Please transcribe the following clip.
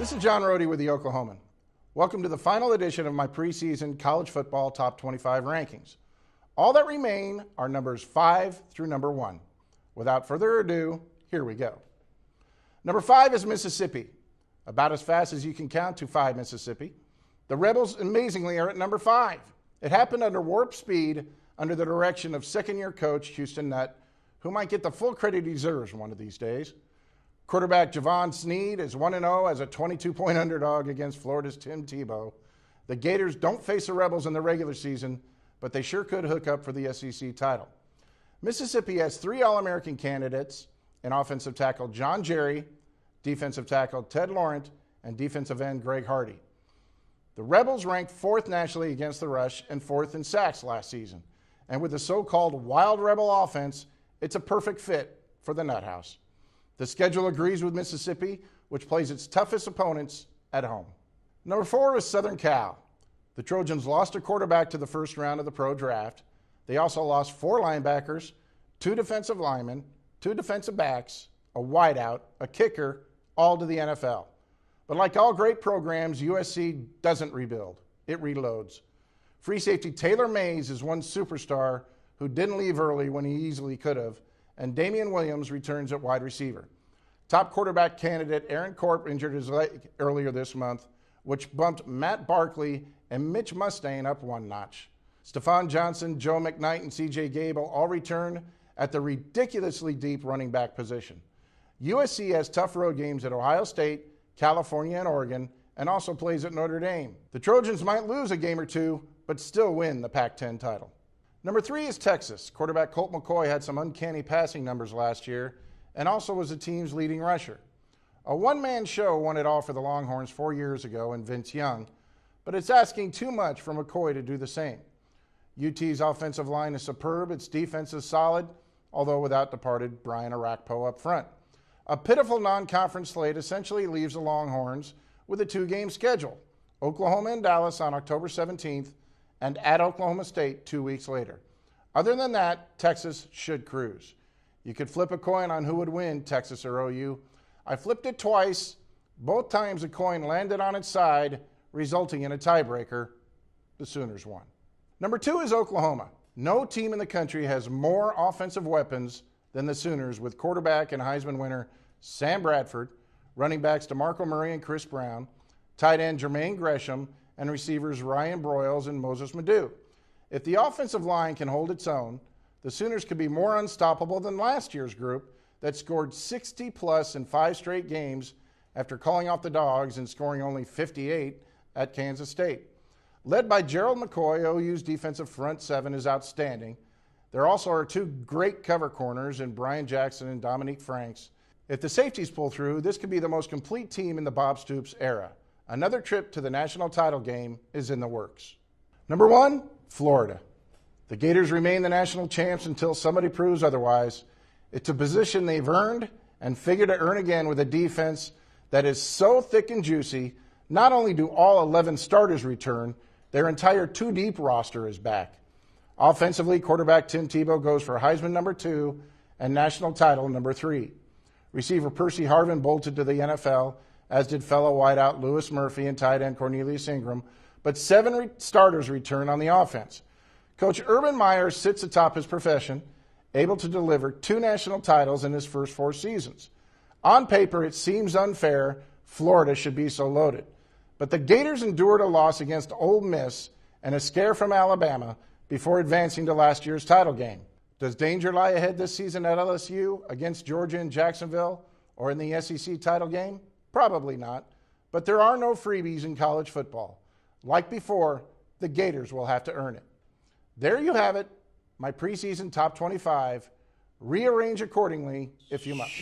This is John Rohde with the Oklahoman. Welcome to the final edition of my preseason college football top 25 rankings. All that remain are numbers 5 through number 1. Without further ado, here we go. Number 5 is Mississippi. About as fast as you can count to 5 Mississippi. The Rebels, amazingly, are at number 5. It happened under warp speed under the direction of second-year coach Houston Nutt, who might get the full credit he deserves one of these days. Quarterback Javon Sneed is 1-0 as a 22-point underdog against Florida's Tim Tebow. The Gators don't face the Rebels in the regular season, but they sure could hook up for the SEC title. Mississippi has 3 All-American candidates in offensive tackle John Jerry, defensive tackle Ted Laurent, and defensive end Greg Hardy. The Rebels ranked 4th nationally against the rush and 4th in sacks last season. And with the so-called Wild Rebel offense, it's a perfect fit for the Nut House. The schedule agrees with Mississippi, which plays its toughest opponents at home. Number 4 is Southern Cal. The Trojans lost a quarterback to the first round of the pro draft. They also lost 4 linebackers, 2 defensive linemen, 2 defensive backs, a wideout, a kicker, all to the NFL. But like all great programs, USC doesn't rebuild. It reloads. Free safety Taylor Mays is one superstar who didn't leave early when he easily could have, and Damian Williams returns at wide receiver. Top quarterback candidate Aaron Corp injured his leg earlier this month, which bumped Matt Barkley and Mitch Mustain up one notch. Stephon Johnson, Joe McKnight, and C.J. Gable all return at the ridiculously deep running back position. USC has tough road games at Ohio State, California, and Oregon, and also plays at Notre Dame. The Trojans might lose a game or two, but still win the Pac-10 title. Number 3 is Texas. Quarterback Colt McCoy had some uncanny passing numbers last year and also was the team's leading rusher. A one-man show won it all for the Longhorns 4 years ago in Vince Young, but it's asking too much for McCoy to do the same. UT's offensive line is superb, its defense is solid, although without departed Brian Orakpo up front. A pitiful non-conference slate essentially leaves the Longhorns with a 2-game schedule, Oklahoma and Dallas on October 17th, and at Oklahoma State 2 weeks later. Other than that, Texas should cruise. You could flip a coin on who would win, Texas or OU. I flipped it twice. Both times the coin landed on its side, resulting in a tiebreaker. The Sooners won. Number 2 is Oklahoma. No team in the country has more offensive weapons than the Sooners, with quarterback and Heisman winner Sam Bradford, running backs DeMarco Murray and Chris Brown, tight end Jermaine Gresham, and receivers Ryan Broyles and Moses Madu. If the offensive line can hold its own, the Sooners could be more unstoppable than last year's group that scored 60-plus in 5 straight games after calling off the Dogs and scoring only 58 at Kansas State. Led by Gerald McCoy, OU's defensive front 7 is outstanding. There also are 2 great cover corners in Brian Jackson and Dominique Franks. If the safeties pull through, this could be the most complete team in the Bob Stoops era. Another trip to the national title game is in the works. Number 1, Florida. The Gators remain the national champs until somebody proves otherwise. It's a position they've earned and figure to earn again with a defense that is so thick and juicy. Not only do all 11 starters return, their entire 2-deep roster is back. Offensively, quarterback Tim Tebow goes for Heisman number 2 and national title number 3. Receiver Percy Harvin bolted to the NFL, as did fellow wideout Louis Murphy and tight end Cornelius Ingram, but 7 starters return on the offense. Coach Urban Meyer sits atop his profession, able to deliver 2 national titles in his first 4 seasons. On paper, it seems unfair Florida should be so loaded, but the Gators endured a loss against Ole Miss and a scare from Alabama before advancing to last year's title game. Does danger lie ahead this season at LSU, against Georgia and Jacksonville, or in the SEC title game? Probably not, but there are no freebies in college football. Like before, the Gators will have to earn it. There you have it, my preseason top 25. Rearrange accordingly if you must.